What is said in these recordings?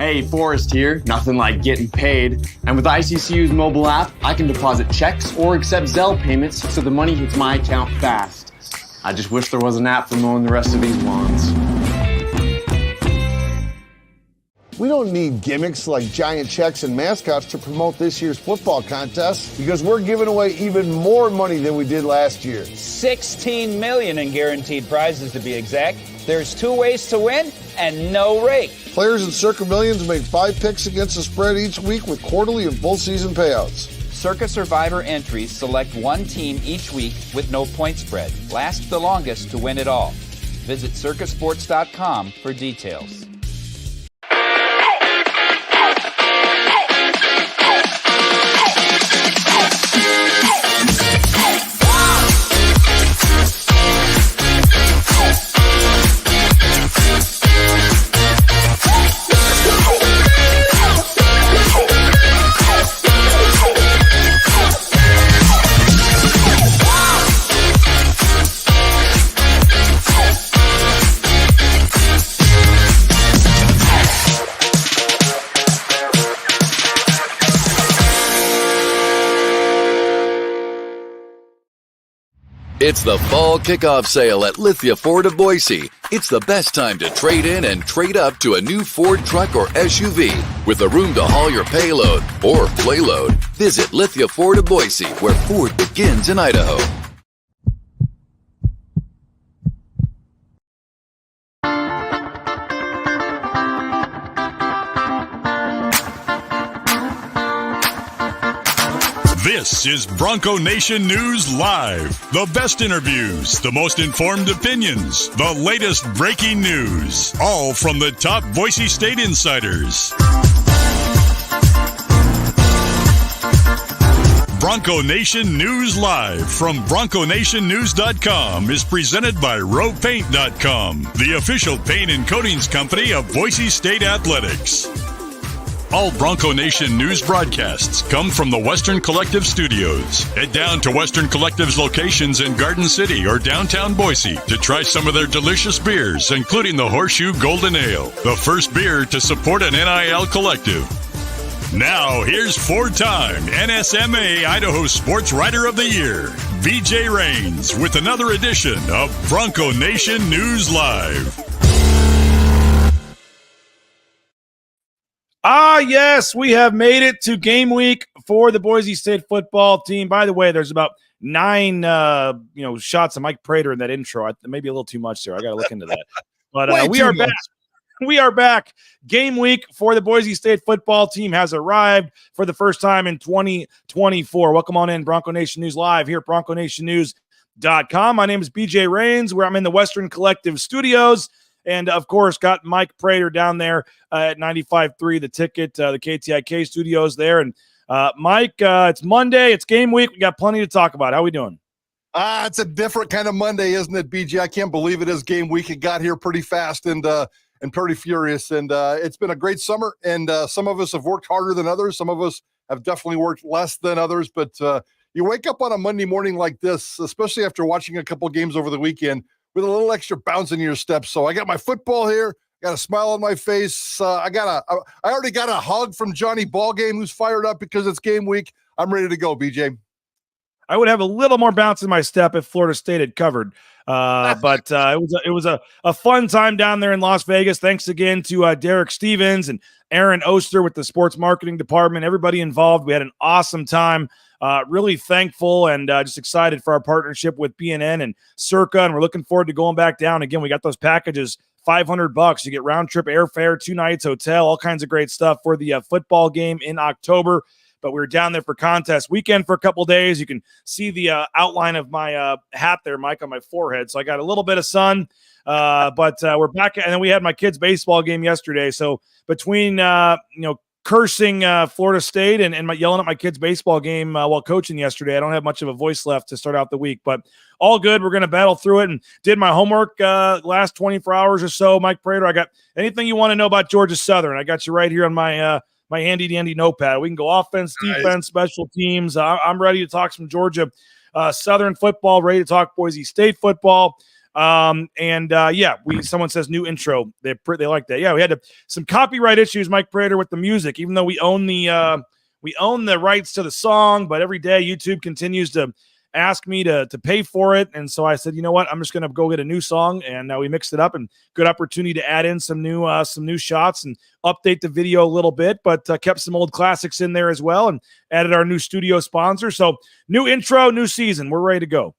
Hey, Forrest here. Nothing like getting paid. And with ICCU's mobile app, I can deposit checks or accept Zelle payments so the money hits my account fast. I just wish there was an app for mowing the rest of these lawns. We don't need gimmicks like giant checks and mascots to promote this year's football contest because we're giving away even more money than we did last year. $16 million in guaranteed prizes to be exact. There's 2 ways to win and no rake. Players in Circa Millions make 5 picks against the spread each week with quarterly and full season payouts. Circa Survivor entries select 1 team each week with no point spread. Last the longest to win it all. Visit circasports.com for details. It's the fall kickoff sale at Lithia Ford of Boise. It's the best time to trade in and trade up to a new Ford truck or SUV with the room to haul your payload or playload. Visit Lithia Ford of Boise, where Ford begins in Idaho. This is Bronco Nation News Live. The best interviews, the most informed opinions, the latest breaking news, all from the top Boise State insiders. Bronco Nation News Live from BroncoNationNews.com is presented by RowPaint.com, the official paint and coatings company of Boise State Athletics. All Bronco Nation news broadcasts come from the Western Collective Studios. Head down to Western Collective's locations in Garden City or downtown Boise to try some of their delicious beers, including the Horseshoe Golden Ale, the first beer to support an NIL collective. Now, here's 4-time NSMA Idaho Sports Writer of the Year, BJ Rains, with another edition of Bronco Nation News Live. Ah, yes, we have made it to game week for the Boise State football team. By the way, there's about 9, shots of Mike Prater in that intro. Maybe a little too much there. I got to look into that. But we are back. We are back. Game week for the Boise State football team has arrived for the first time in 2024. Welcome on in, Bronco Nation News Live here at BroncoNationNews.com. My name is BJ Rains, where I'm in the Western Collective Studios. And, of course, got Mike Prater down there at 95.3, the ticket, the KTIK studios there. And, Mike, it's Monday. It's game week. We got plenty to talk about. How we doing? It's a different kind of Monday, isn't it, BJ? I can't believe it is game week. It got here pretty fast and pretty furious. And it's been a great summer. And some of us have worked harder than others. Some of us have definitely worked less than others. But you wake up on a Monday morning like this, especially after watching a couple games over the weekend, with a little extra bounce in your step. So I got my football here, got a smile on my face. I already got a hug from Johnny Ballgame, who's fired up because it's game week. I'm ready to go, BJ. I would have a little more bounce in my step if Florida State had covered. But it was a fun time down there in Las Vegas. Thanks again to Derek Stevens and Aaron Oster with the sports marketing department, everybody involved. We had an awesome time. Really thankful and just excited for our partnership with BNN and Circa, and we're looking forward to going back down. Again, we got those packages, $500. You get round-trip airfare, 2 nights hotel, all kinds of great stuff for the football game in October. But we were down there for contest weekend for a couple days. You can see the outline of my hat there, Mike, on my forehead. So I got a little bit of sun, but we're back. And then we had my kids' baseball game yesterday. So between, cursing Florida State and yelling at my kids' baseball game while coaching yesterday, I don't have much of a voice left to start out the week. But all good. We're going to battle through it and did my homework last 24 hours or so. Mike Prater, I got anything you want to know about Georgia Southern. I got you right here on my my handy-dandy notepad. We can go offense, defense, special teams. I'm ready to talk some Georgia Southern football, ready to talk Boise State football. Someone says new intro. They like that. Yeah, we had some copyright issues, Mike Prater, with the music, even though we own the rights to the song, but every day YouTube continues to ask me to pay for it. And so I said, you know what, I'm just going to go get a new song. And now we mixed it up, and good opportunity to add in some new shots and update the video a little bit, but kept some old classics in there as well and added our new studio sponsor. So new intro, new season. We're ready to go.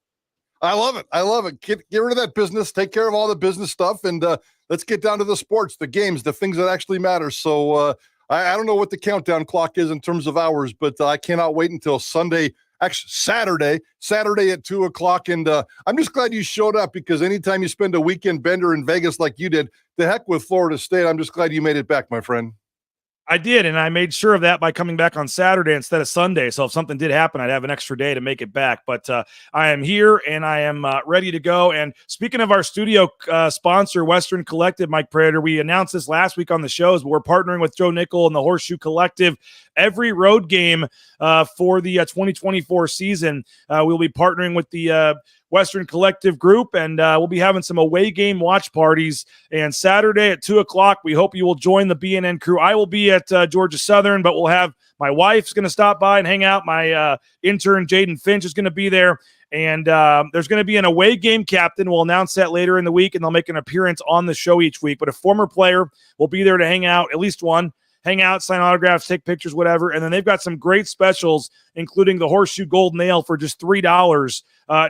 I love it. Get rid of that business. Take care of all the business stuff. And let's get down to the sports, the games, the things that actually matter. So I don't know what the countdown clock is in terms of hours, but I cannot wait until Saturday at 2:00. And I'm just glad you showed up, because anytime you spend a weekend bender in Vegas like you did, the heck with Florida State. I'm just glad you made it back, my friend. I did, and I made sure of that by coming back on Saturday instead of Sunday. So if something did happen, I'd have an extra day to make it back. But I am here, and I am ready to go. And speaking of our studio sponsor, Western Collective, Mike Prater, we announced this last week on the shows, but we're partnering with Joe Nickel and the Horseshoe Collective. Every road game for the 2024 season, we'll be partnering with the Western Collective Group, and we'll be having some away game watch parties. And Saturday at 2:00, we hope you will join the BNN crew. I will be at Georgia Southern, but we'll have my wife's going to stop by and hang out. My intern, Jaden Finch, is going to be there. And there's going to be an away game captain. We'll announce that later in the week, and they'll make an appearance on the show each week. But a former player will be there to hang out, at least one. Hang out, sign autographs, take pictures, whatever. And then they've got some great specials, including the Horseshoe Gold Nail for just $3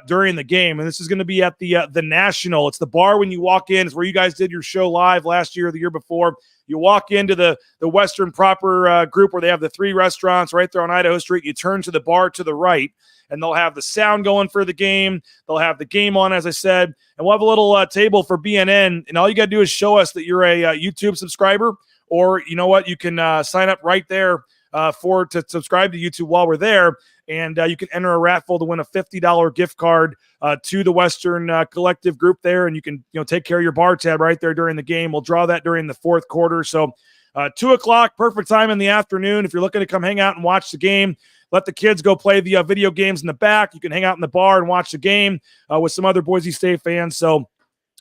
during the game. And this is going to be at the National. It's the bar when you walk in. It's where you guys did your show live last year or the year before. You walk into the Western proper group where they have the 3 restaurants right there on Idaho Street. You turn to the bar to the right, and they'll have the sound going for the game. They'll have the game on, as I said. And we'll have a little table for BNN. And all you got to do is show us that you're a YouTube subscriber. Or you know what, you can sign up right there to subscribe to YouTube while we're there, and you can enter a raffle to win a $50 gift card to the Western Collective Group there, and you can take care of your bar tab right there during the game. We'll draw that during the fourth quarter. So 2:00, perfect time in the afternoon. If you're looking to come hang out and watch the game, let the kids go play the video games in the back. You can hang out in the bar and watch the game with some other Boise State fans. So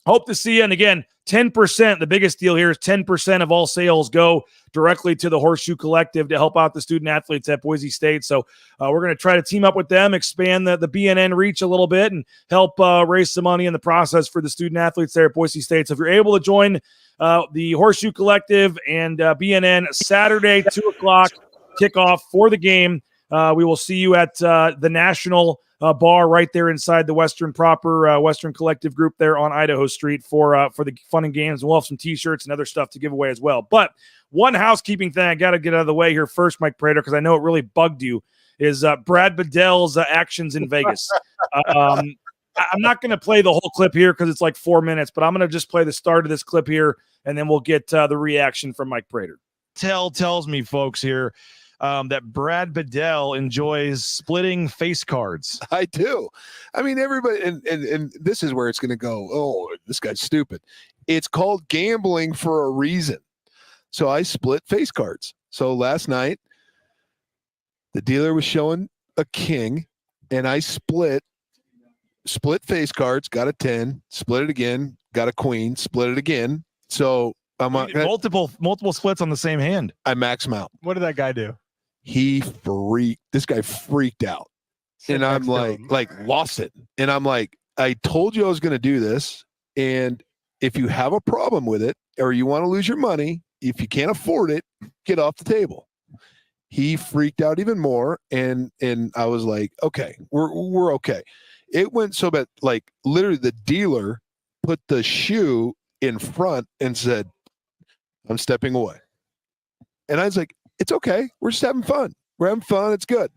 hope to see you. And again, 10%, the biggest deal here is 10% of all sales go directly to the Horseshoe Collective to help out the student athletes at Boise State. So we're going to try to team up with them, expand the BNN reach a little bit, and help raise some money in the process for the student athletes there at Boise State. So if you're able to join the Horseshoe Collective and BNN Saturday, 2:00 kickoff for the game, we will see you at the National bar right there inside the Western proper Western Collective Group there on Idaho Street for the fun and games. And we'll have some T-shirts and other stuff to give away as well. But one housekeeping thing I got to get out of the way here first, Mike Prater, because I know it really bugged you, is Brad Bedell's actions in Vegas. I'm not going to play the whole clip here because it's like 4 minutes, but I'm going to just play the start of this clip here, and then we'll get the reaction from Mike Prater. Tells me, folks, here that Brad Bedell enjoys splitting face cards. I do. I mean, everybody, and this is where it's going to go, oh, this guy's stupid. It's called gambling for a reason. So I split face cards. So last night, the dealer was showing a king, and I split face cards, got a 10, split it again, got a queen, split it again. So I'm multiple splits on the same hand. I max them out. What did that guy do? This guy freaked out. And I'm like lost it. And I'm like, I told you I was going to do this. And if you have a problem with it, or you want to lose your money, if you can't afford it, get off the table. He freaked out even more. And I was like, okay, we're okay. It went so bad, like literally the dealer put the shoe in front and said, I'm stepping away. And I was like, it's okay. We're just having fun. We're having fun. It's good.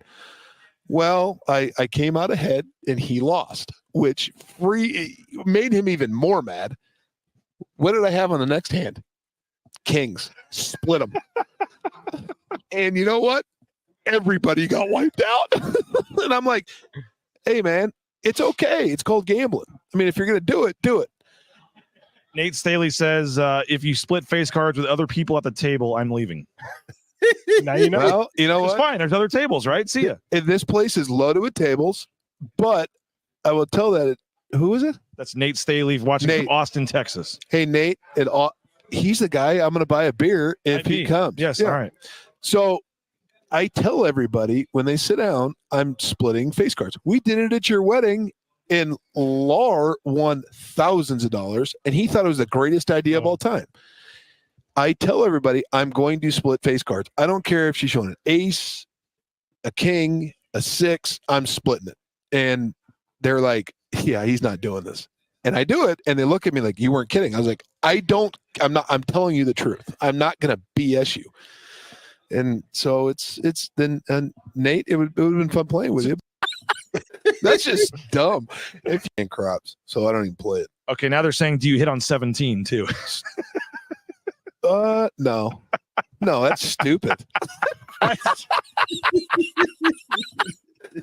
Well, I came out ahead and he lost, which made him even more mad. What did I have on the next hand? Kings. Split them. And you know what? Everybody got wiped out. And I'm like, hey, man, it's okay. It's called gambling. I mean, if you're going to do it, do it. Nate Staley says, if you split face cards with other people at the table, I'm leaving. Now you know. Well, you know it's what? Fine. There's other tables, right? See ya. And this place is loaded with tables, but I will tell that who is it? That's Nate Staley watching from Austin, Texas. Hey, Nate, he's the guy I'm going to buy a beer if he comes. Yes, all right. So I tell everybody when they sit down, I'm splitting face cards. We did it at your wedding, and Lar won thousands of dollars, and he thought it was the greatest idea of all time. I tell everybody I'm going to split face cards. I don't care if she's showing an ace, a king, a 6, I'm splitting it. And they're like, yeah, he's not doing this. And I do it, and they look at me like, you weren't kidding. I was like, I'm telling you the truth. I'm not going to BS you. And so it's then, and Nate, it would have been fun playing with you. That's just dumb. If you can't crops, so I don't even play it. Okay, now they're saying, do you hit on 17 too? No, that's stupid.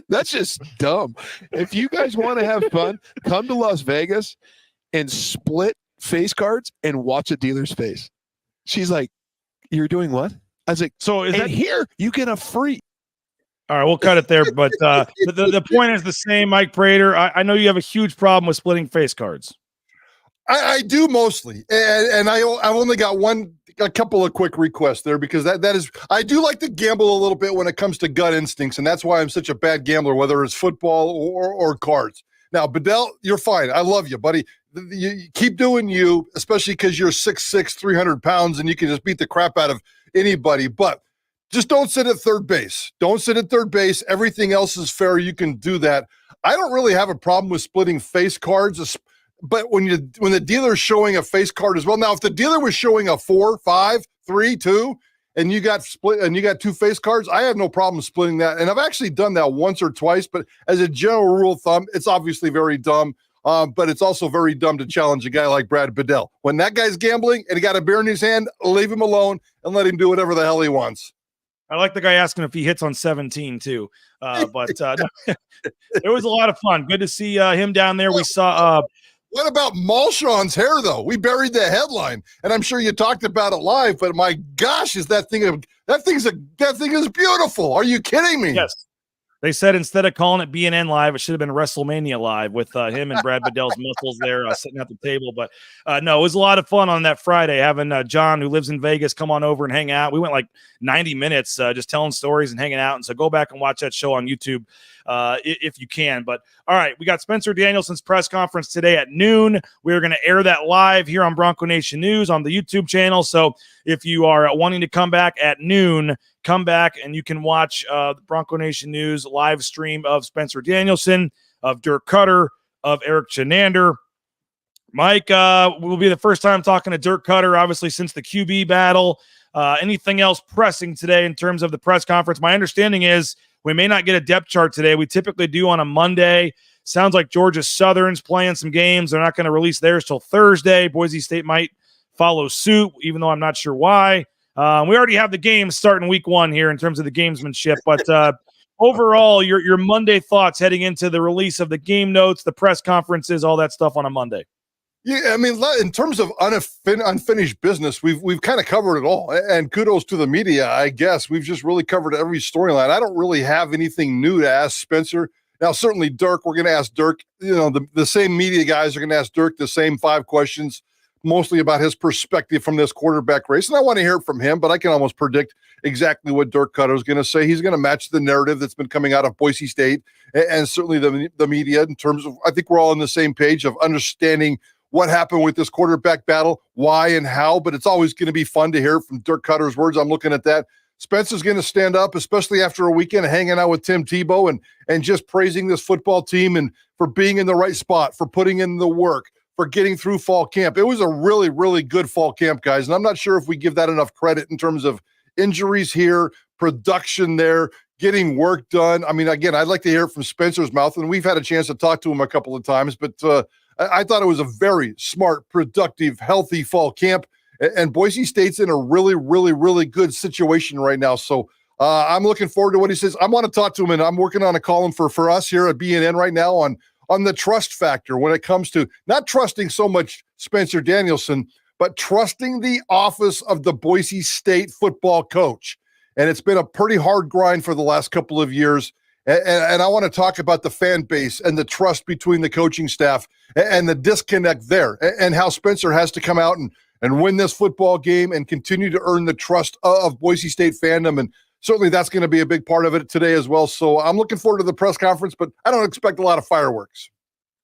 That's just dumb. If you guys want to have fun, come to Las Vegas and split face cards and watch a dealer's face. She's like, "You're doing what?" I was like, "So is that here? You get a free." All right, we'll cut it there. But the point is the same, Mike Prater. I know you have a huge problem with splitting face cards. I do mostly, and I've only got a couple of quick requests there, because that is, I do like to gamble a little bit when it comes to gut instincts, and that's why I'm such a bad gambler, whether it's football or cards. Now, Bedell, you're fine. I love you, buddy. You keep doing you, especially because you're 6'6", 300 pounds, and you can just beat the crap out of anybody. But just don't sit at third base. Don't sit at third base. Everything else is fair. You can do that. I don't really have a problem with splitting face cards, but when the dealer's showing a face card as well. Now, if the dealer was showing a 4, 5, 3, 2, and you got 2 face cards, I have no problem splitting that. And I've actually done that once or twice, but as a general rule of thumb, it's obviously very dumb. But it's also very dumb to challenge a guy like Brad Bedell. When that guy's gambling and he got a beer in his hand, leave him alone and let him do whatever the hell he wants. I like the guy asking if he hits on 17 too. But it was a lot of fun. Good to see him down there. We saw. What about Malshawn's hair, though? We buried the headline, and I'm sure you talked about it live. But my gosh, is that thing is beautiful? Are you kidding me? Yes. They said instead of calling it BNN Live, it should have been WrestleMania Live with him and Brad Bedell's muscles there sitting at the table. But no, it was a lot of fun on that Friday having John, who lives in Vegas, come on over and hang out. We went like 90 minutes just telling stories and hanging out. And so go back and watch that show on YouTube if you can. But all right, we got Spencer Danielson's press conference today at noon. We're going to air that live here on Bronco Nation News on the YouTube channel. So if you are wanting to come back at noon, come back and you can watch the Bronco Nation News live stream of Spencer Danielson, of Dirk Cutter, of Eric Chenander. Mike will be the first time talking to Dirk Cutter, obviously, since the QB battle. Anything else pressing today in terms of the press conference? My understanding is we may not get a depth chart today. We typically do on a Monday. Sounds like Georgia Southern's playing some games. They're not going to release theirs till Thursday. Boise State might follow suit, even though I'm not sure why. We already have the games starting week 1 here in terms of the gamesmanship. But overall, your Monday thoughts heading into the release of the game notes, the press conferences, all that stuff on a Monday. Yeah, I mean, in terms of unfinished business, we've kind of covered it all. And kudos to the media, I guess. We've just really covered every storyline. I don't really have anything new to ask Spencer. Now, certainly Dirk, we're going to ask Dirk. You know, the same media guys are going to ask Dirk the same 5 questions, mostly about his perspective from this quarterback race. And I want to hear it from him, but I can almost predict exactly what Dirk Cutter is going to say. He's going to match the narrative that's been coming out of Boise State and certainly the media in terms of, I think we're all on the same page of understanding what happened with this quarterback battle, why and how, but it's always going to be fun to hear from Dirk Cutter's words. I'm looking at that. Spencer's going to stand up, especially after a weekend hanging out with Tim Tebow and just praising this football team and for being in the right spot, for putting in the work, for getting through fall camp. It was a really, really good fall camp, guys. And I'm not sure if we give that enough credit in terms of injuries here, production there, getting work done. I mean, again, I'd like to hear it from Spencer's mouth, and we've had a chance to talk to him a couple of times, but I thought it was a very smart, productive, healthy fall camp. And Boise State's in a really, really, really good situation right now. So I'm looking forward to what he says. I want to talk to him, and I'm working on a column for us here at BNN right now on the trust factor when it comes to not trusting so much Spencer Danielson, but trusting the office of the Boise State football coach. And it's been a pretty hard grind for the last couple of years. And I want to talk about the fan base and the trust between the coaching staff and the disconnect there, and how Spencer has to come out and win this football game and continue to earn the trust of Boise State fandom. And certainly that's going to be a big part of it today as well. So I'm looking forward to the press conference, but I don't expect a lot of fireworks.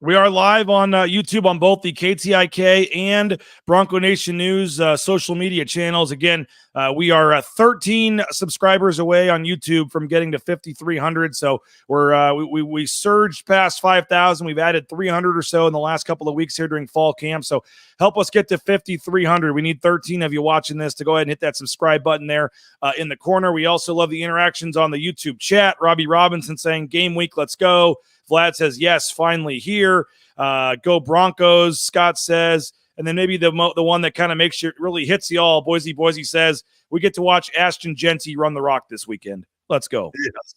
We are live on YouTube on both the KTIK and Bronco Nation News social media channels. Again, we are 13 subscribers away on YouTube from getting to 5,300. So we surged past 5,000. We've added 300 or so in the last couple of weeks here during fall camp. So help us get to 5,300. We need 13 of you watching this to go ahead and hit that subscribe button there in the corner. We also love the interactions on the YouTube chat. Robbie Robinson saying, "Game week, let's go." Vlad says, "Yes, finally here. Go Broncos," Scott says. And then maybe the one that kind of makes you really hits you all, Boise says, "We get to watch Ashton Genty run the rock this weekend. Let's go." Yes.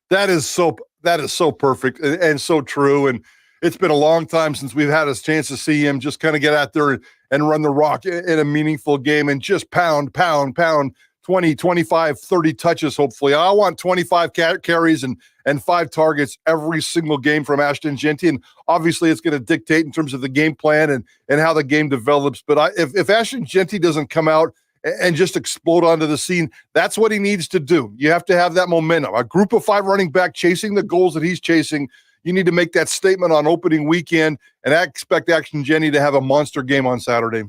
That is so perfect and so true. And it's been a long time since we've had a chance to see him just kind of get out there and run the rock in a meaningful game and just pound, 20, 25, 30 touches, hopefully. I want 25 carries and 5 targets every single game from Ashton Genty. And obviously it's going to dictate in terms of the game plan and how the game develops. But if Ashton Genty doesn't come out and just explode onto the scene, that's what he needs to do. You have to have that momentum. A group of 5 running back chasing the goals that he's chasing. You need to make that statement on opening weekend, and I expect Ashton Genty to have a monster game on Saturday.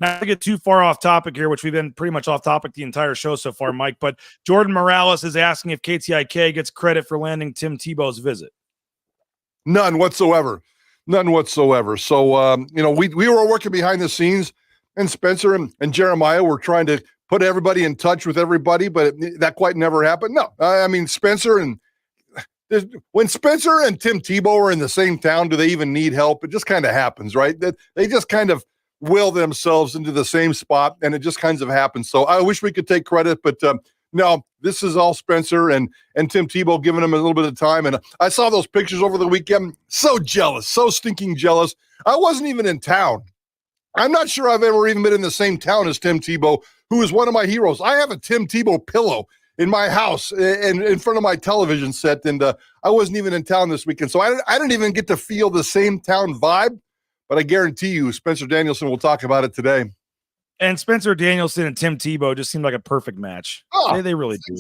Not to get too far off topic here, which we've been pretty much off topic the entire show so far, Mike, but Jordan Morales is asking if KTIK gets credit for landing Tim Tebow's visit. None whatsoever. So, we were working behind the scenes, and Spencer and Jeremiah were trying to put everybody in touch with everybody, but that quite never happened. No, I mean, when Spencer and Tim Tebow are in the same town, do they even need help? It just kind of happens, right? They just kind of will themselves into the same spot, and it just kind of happens. So I wish we could take credit, but no, this is all Spencer and Tim Tebow giving him a little bit of time. And I saw those pictures over the weekend. So jealous, so stinking jealous. I wasn't even in town. I'm not sure I've ever even been in the same town as Tim Tebow, who is one of my heroes. I have a Tim Tebow pillow in my house and in front of my television set, and I wasn't even in town this weekend. So I didn't even get to feel the same town vibe. But I guarantee you, Spencer Danielson will talk about it today. And Spencer Danielson and Tim Tebow just seemed like a perfect match. Oh, they really do.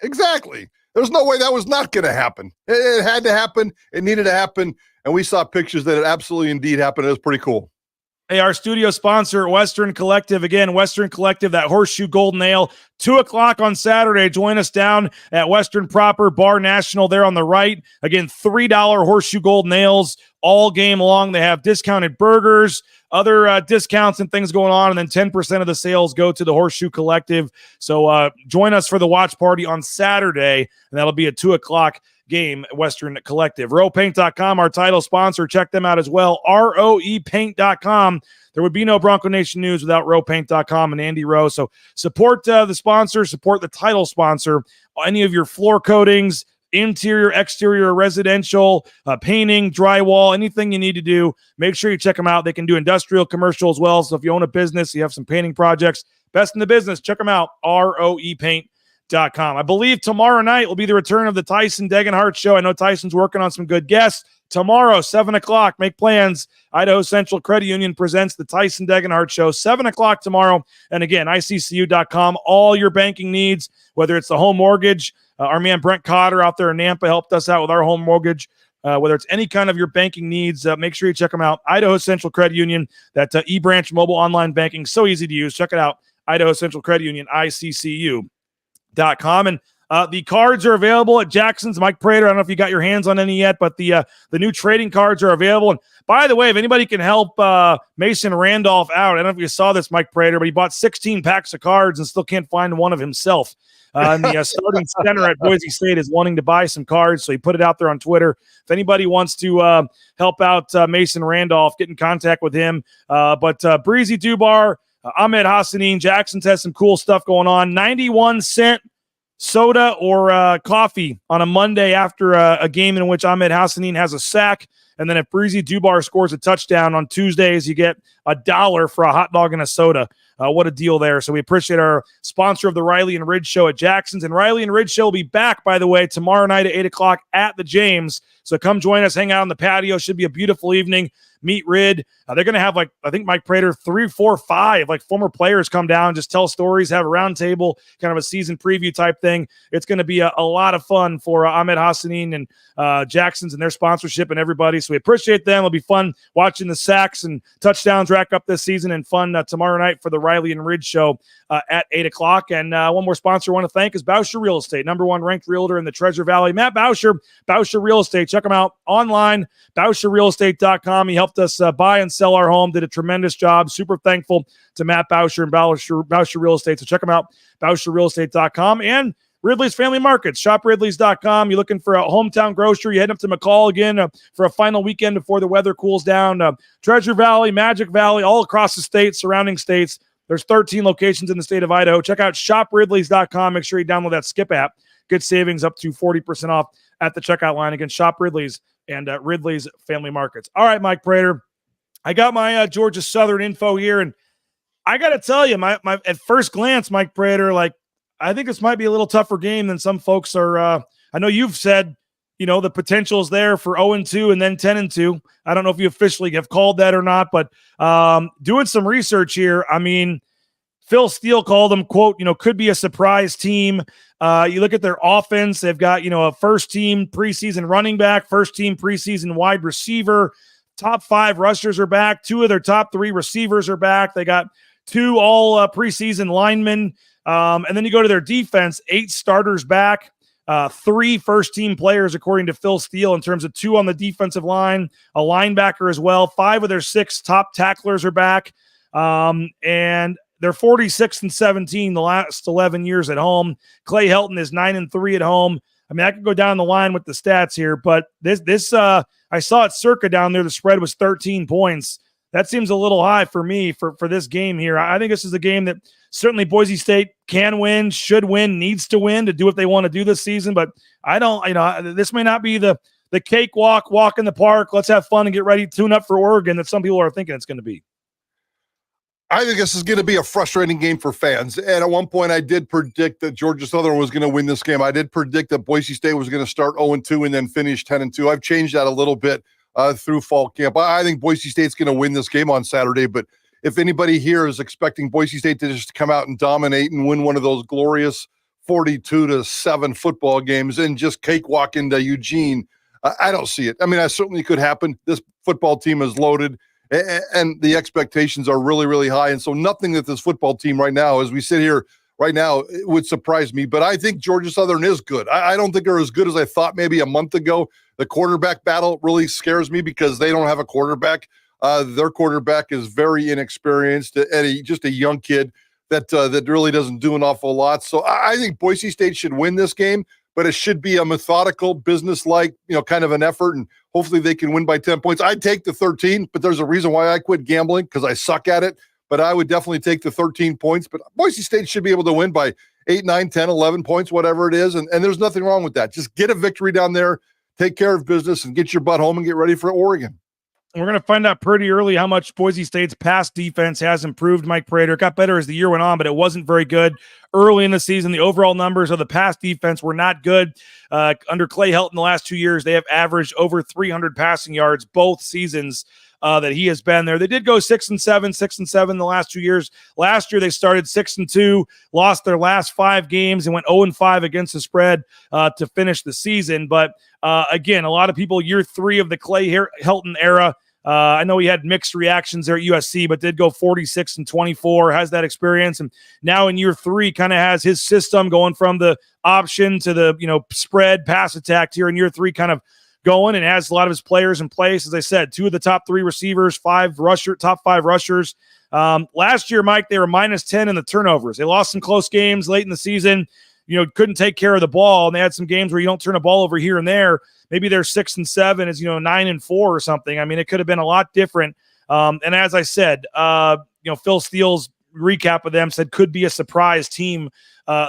Exactly. There's no way that was not going to happen. It had to happen. It needed to happen. And we saw pictures that it absolutely indeed happened. It was pretty cool. Hey, our studio sponsor, Western Collective. Again, Western Collective, that Horseshoe Golden Ale, 2:00 on Saturday. Join us down at Western Proper Bar National there on the right. Again, $3 Horseshoe Golden Ales all game long. They have discounted burgers, other discounts and things going on, and then 10% of the sales go to the Horseshoe Collective. So join us for the watch party on Saturday, and that'll be at 2:00 game, Western Collective. RoePaint.com, our title sponsor. Check them out as well. ROEPaint.com. There would be no Bronco Nation News without RoePaint.com and Andy Rowe. So support the sponsor, support the title sponsor. Any of your floor coatings, interior, exterior, residential, painting, drywall, anything you need to do, make sure you check them out. They can do industrial, commercial as well. So if you own a business, you have some painting projects, best in the business, check them out. ROEPaint.com. I believe tomorrow night will be the return of the Tyson Degenhart Show. I know Tyson's working on some good guests. Tomorrow, 7:00, make plans. Idaho Central Credit Union presents the Tyson Degenhart Show, 7:00 tomorrow. And again, ICCU.com, all your banking needs, whether it's the home mortgage. Our man Brent Cotter out there in Nampa helped us out with our home mortgage. Whether it's any kind of your banking needs, make sure you check them out. Idaho Central Credit Union, that eBranch mobile online banking, so easy to use. Check it out. Idaho Central Credit Union, ICCU.com. And the cards are available at Jackson's. Mike Prater, I don't know if you got your hands on any yet, but the new trading cards are available. And by the way, if anybody can help Mason Randolph out, I don't know if you saw this, Mike Prater, but he bought 16 packs of cards and still can't find one of himself. And the starting center at Boise State is wanting to buy some cards, so he put it out there on Twitter. If anybody wants to help out Mason Randolph, get in contact with him. But Breezy Dubar, Ahmed Hassanin, Jackson's has some cool stuff going on. 91-cent soda or coffee on a Monday after a game in which Ahmed Hassanin has a sack. And then if Breezy Dubar scores a touchdown on Tuesdays, you get $1 for a hot dog and a soda. What a deal there. So we appreciate our sponsor of the Riley and Ridge Show at Jackson's. And Riley and Ridge Show will be back, by the way, tomorrow night at 8 o'clock at the James. So come join us, hang out on the patio. Should be a beautiful evening. Meet Rid. They're going to have, I think Mike Prater, 3, 4, 5, former players come down, just tell stories, have a round table, kind of a season preview type thing. It's going to be a lot of fun for Ahmed Hassanin and Jackson's and their sponsorship and everybody. So we appreciate them. It'll be fun watching the sacks and touchdowns rack up this season, and fun tomorrow night for the Riley and Ridge Show at 8 o'clock. And one more sponsor I want to thank is Bauscher Real Estate, #1 ranked realtor in the Treasure Valley. Matt Bauscher, Bauscher Real Estate. Check him out online, BauscherRealEstate.com. He helped us buy and sell our home, did a tremendous job. Super thankful to Matt Bauscher and Bauscher Real Estate. So check him out, BauscherRealEstate.com. And Ridley's Family Markets, shopridleys.com. You're looking for a hometown grocery, you're heading up to McCall again for a final weekend before the weather cools down. Treasure Valley, Magic Valley, all across the state, surrounding states. There's 13 locations in the state of Idaho. Check out shopridleys.com. Make sure you download that Skip app. Good savings, up to 40% off at the checkout line. Again, Shop Ridley's and Ridley's Family Markets. All right, Mike Prater, I got my Georgia Southern info here, and I got to tell you, my at first glance, Mike Prater, I think this might be a little tougher game than some folks are. I know you've said, the potential is there for 0-2 and then 10-2. I don't know if you officially have called that or not, but doing some research here, Phil Steele called them, quote, could be a surprise team. You look at their offense, they've got, a first-team preseason running back, first-team preseason wide receiver, top 5 rushers are back, 2 of their top 3 receivers are back. They got 2 all preseason linemen. And then you go to their defense, 8 starters back, 3 first-team players, according to Phil Steele, in terms of 2 on the defensive line, a linebacker as well. 5 of their 6 top tacklers are back. And they're 46-17 the last 11 years at home. Clay Helton is 9-3 at home. I could go down the line with the stats here, but this I saw it circa down there. The spread was 13 points. That seems a little high for me for this game here. I think this is a game that certainly Boise State can win, should win, needs to win to do what they want to do this season. But I don't, this may not be the cakewalk, walk in the park, let's have fun and get ready, tune up for Oregon that some people are thinking it's going to be. I think this is going to be a frustrating game for fans. And at one point, I did predict that Georgia Southern was going to win this game. I did predict that Boise State was going to start 0-2 and then finish 10-2. I've changed that a little bit through fall camp. I think Boise State's going to win this game on Saturday. But if anybody here is expecting Boise State to just come out and dominate and win one of those glorious 42-7 football games and just cakewalk into Eugene, I don't see it. I certainly could happen. This football team is loaded. And the expectations are really, really high. And so nothing that this football team right now, as we sit here right now, it would surprise me. But I think Georgia Southern is good. I don't think they're as good as I thought maybe a month ago. The quarterback battle really scares me because they don't have a quarterback. Their quarterback is very inexperienced and just a young kid that really doesn't do an awful lot. So I think Boise State should win this game, but it should be a methodical, business-like, kind of an effort, and hopefully they can win by 10 points. I'd take the 13, but there's a reason why I quit gambling, because I suck at it, but I would definitely take the 13 points. But Boise State should be able to win by 8, 9, 10, 11 points, whatever it is, and there's nothing wrong with that. Just get a victory down there, take care of business, and get your butt home and get ready for Oregon. We're going to find out pretty early how much Boise State's pass defense has improved. Mike Prater, it got better as the year went on, but it wasn't very good early in the season. The overall numbers of the pass defense were not good. Under Clay Helton the last 2 years, they have averaged over 300 passing yards both seasons that he has been there. They did go 6-7 the last 2 years. Last year, they started 6-2, lost their last 5 games, and went 0-5 against the spread to finish the season. But again, a lot of people, year 3 of the Clay Helton era, I know he had mixed reactions there at USC, but did go 46-24, has that experience. And now in year 3, kind of has his system going from the option to the, spread pass attack here in year 3, kind of going, and has a lot of his players in place. As I said, 2 of the top 3 receivers, top 5 rushers. Last year, Mike, they were -10 in the turnovers. They lost some close games late in the season. Couldn't take care of the ball, and they had some games where you don't turn a ball over here and there. Maybe they're 6-7 is 9-4 or something. It could have been a lot different. And as I said, Phil Steele's recap of them said could be a surprise team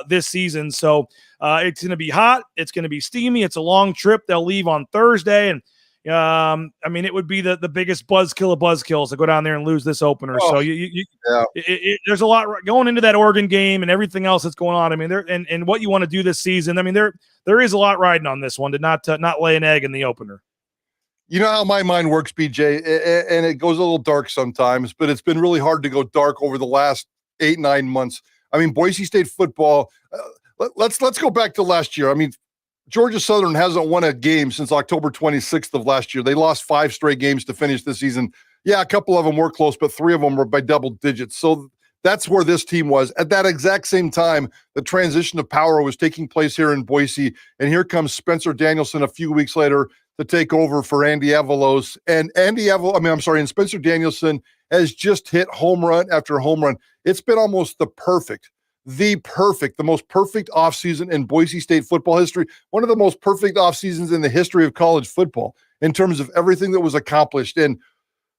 this season. So it's going to be hot. It's going to be steamy. It's a long trip. They'll leave on Thursday, and I mean, it would be the biggest buzzkill of buzzkills to go down there and lose this opener. So there's a lot going into that Oregon game and everything else that's going on. I mean, and what you want to do this season. I mean, there is a lot riding on this one to not lay an egg in the opener. You know how my mind works, BJ, and it goes a little dark sometimes, but it's been really hard to go dark over the last 8-9 months. I mean, Boise State football. Let's go back to last year. I mean, Georgia Southern hasn't won a game since October 26th of last year. They lost 5 straight games to finish the season. Yeah, a couple of them were close, but 3 of them were by double digits. So that's where this team was. At that exact same time, the transition of power was taking place here in Boise, and here comes Spencer Danielson a few weeks later to take over for Andy Avalos. And and Spencer Danielson has just hit home run after home run. It's been almost the most perfect offseason in Boise State football history. One of the most perfect off seasons in the history of college football in terms of everything that was accomplished. And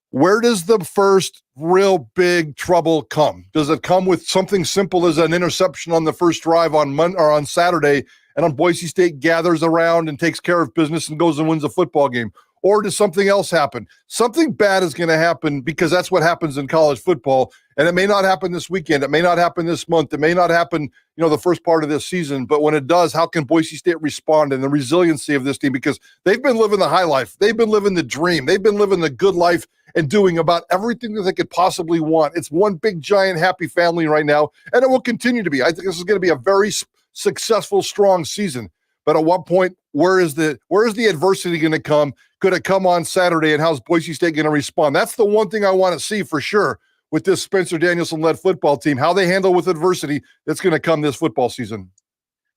where does the first real big trouble come? Does it come with something simple as an interception on the first drive on Saturday, and on Boise State gathers around and takes care of business and goes and wins a football game? Or does something else happen? Something bad is going to happen, because that's what happens in college football. And it may not happen this weekend. It may not happen this month. It may not happen, the first part of this season. But when it does, how can Boise State respond, and the resiliency of this team? Because they've been living the high life. They've been living the dream. They've been living the good life and doing about everything that they could possibly want. It's one big, giant, happy family right now, and it will continue to be. I think this is going to be a very successful, strong season. But at what point, where is the adversity going to come? Could it come on Saturday, and how's Boise State going to respond? That's the one thing I want to see for sure with this Spencer Danielson-led football team, how they handle with adversity that's going to come this football season.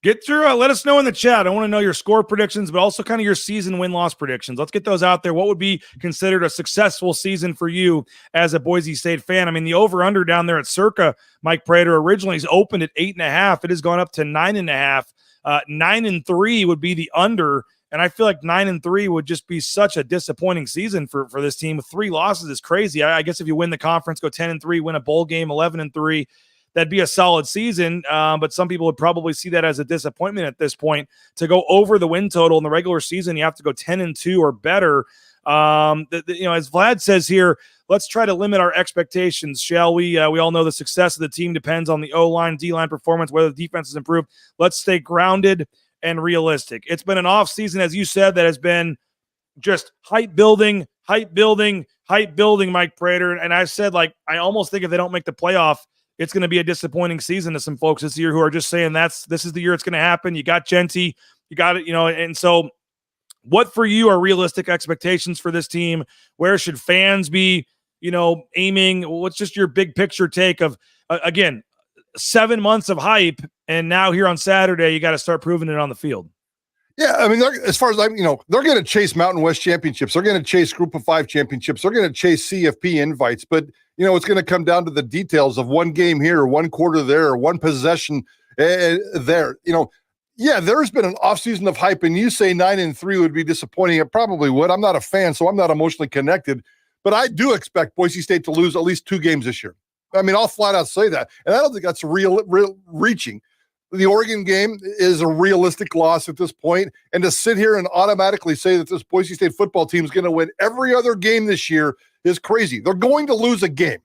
Get through. Let us know in the chat. I want to know your score predictions, but also kind of your season win-loss predictions. Let's get those out there. What would be considered a successful season for you as a Boise State fan? I mean, the over-under down there at Circa, Mike Prater, originally is opened at 8.5. It has gone up to 9.5. 9-3 would be the under, and I feel like 9-3 would just be such a disappointing season for this team. With 3 losses is crazy. I guess if you win the conference, go 10-3, win a bowl game, 11-3, that'd be a solid season. But some people would probably see that as a disappointment at this point. To go over the win total in the regular season, you have to go 10-2 or better. As Vlad says here, let's try to limit our expectations, shall we? We all know the success of the team depends on the O-line, D-line performance, whether the defense is improved. Let's stay grounded and realistic. It's been an off season, as you said, that has been just hype building, Mike Prater. And I said, I almost think if they don't make the playoff, it's going to be a disappointing season to some folks this year who are just saying this is the year it's going to happen. You got Genty, you got it, and so what for you are realistic expectations for this team? Where should fans be, aiming? What's just your big picture take of, again, 7 months of hype, and now here on Saturday, you got to start proving it on the field? Yeah, I mean, as far as they're going to chase Mountain West championships. They're going to chase Group of 5 championships. They're going to chase CFP invites. But, it's going to come down to the details of one game here, one quarter there, one possession there. Yeah, there's been an offseason of hype, and you say 9-3 would be disappointing. It probably would. I'm not a fan, so I'm not emotionally connected. But I do expect Boise State to lose at least 2 games this year. I mean, I'll flat out say that. And I don't think that's real reaching. The Oregon game is a realistic loss at this point. And to sit here and automatically say that this Boise State football team is going to win every other game this year is crazy. They're going to lose a game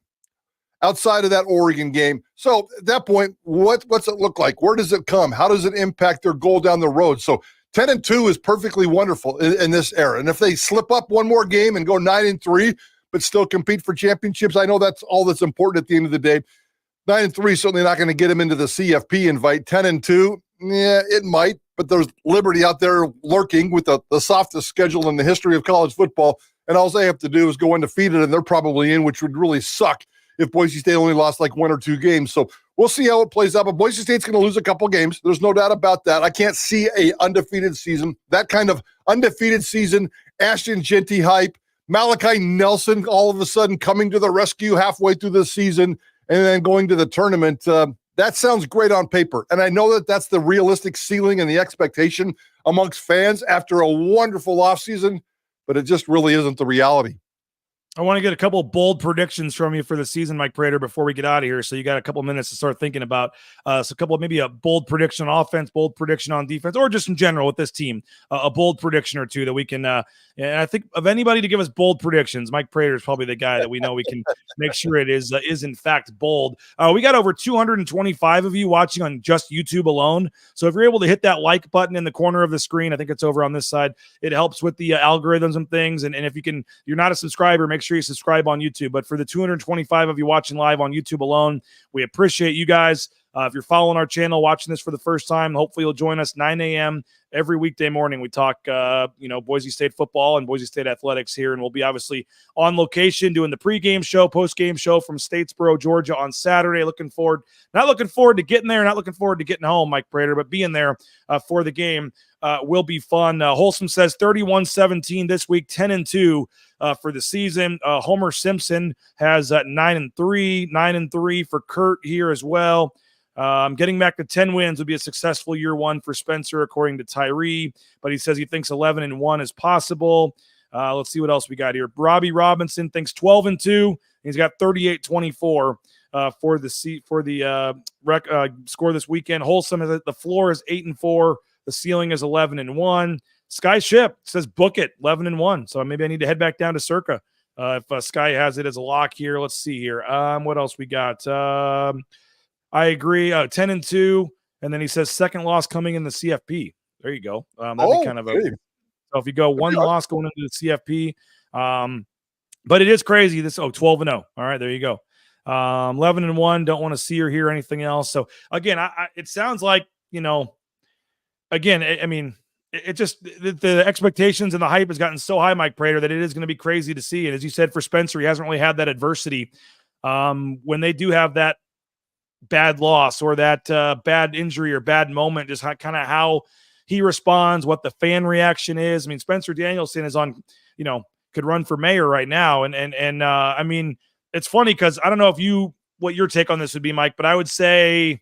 outside of that Oregon game. So at that point, what's it look like? Where does it come? How does it impact their goal down the road? So 10-2 is perfectly wonderful in this era. And if they slip up one more game and go 9-3, but still compete for championships, I know that's all that's important at the end of the day. 9-3 certainly not going to get them into the CFP invite. 10-2, yeah, it might, but there's Liberty out there lurking with the softest schedule in the history of college football, and all they have to do is go undefeated, and they're probably in, which would really suck if Boise State only lost 1 or 2 games. So we'll see how it plays out, but Boise State's going to lose a couple games. There's no doubt about that. I can't see a undefeated season. That kind of undefeated season, Ashton Genty hype, Malachi Nelson all of a sudden coming to the rescue halfway through the season, and then going to the tournament. That sounds great on paper. And I know that that's the realistic ceiling and the expectation amongst fans after a wonderful offseason, but it just really isn't the reality. I want to get a couple bold predictions from you for the season, Mike Prater, before we get out of here. So you got a couple minutes to start thinking about maybe a bold prediction on offense, bold prediction on defense, or just in general with this team, a bold prediction or two that we can. And I think of anybody to give us bold predictions, Mike Prater is probably the guy that we know we can make sure it is in fact bold. We got over 225 of you watching on just YouTube alone. So if you're able to hit that like button in the corner of the screen, I think it's over on this side. It helps with the algorithms and things. And if you're not a subscriber, make sure you subscribe on YouTube. But for the 225 of you watching live on YouTube alone, we appreciate you guys. If you're following our channel, watching this for the first time, hopefully you'll join us 9 a.m. every weekday morning. We talk, Boise State football and Boise State athletics here, and we'll be obviously on location doing the pregame show, postgame show from Statesboro, Georgia on Saturday. Not looking forward to getting there, not looking forward to getting home, Mike Prater, but being there for the game will be fun. Wholesome says 31-17 this week, 10-2 for the season. Homer Simpson has 9-3 for Kurt here as well. Getting back to 10 wins would be a successful year one for Spencer, according to Tyree, but he says he thinks 11-1 is possible. Let's see what else we got here. Robbie Robinson thinks 12-2. He's got 38-24 for the score this weekend. Wholesome is the floor is 8-4. The ceiling is 11-1. Sky Ship says book it 11-1. So maybe I need to head back down to Circa if Sky has it as a lock here. Let's see here. What else we got? I agree. 10-2, and then he says second loss coming in the CFP. There you go. That'd be kind of so if you go one loss going into the CFP, but it is crazy. 12-0. All right, there you go. 11-1. Don't want to see or hear anything else. So again, it sounds like again. It just the expectations and the hype has gotten so high, Mike Prater, that it is going to be crazy to see. And as you said, for Spencer, he hasn't really had that adversity. When they do have that bad loss or that bad injury or bad moment, just kind of how he responds, what the fan reaction is. Spencer Danielson is on, could run for mayor right now. And it's funny because I don't know what your take on this would be, Mike, but I would say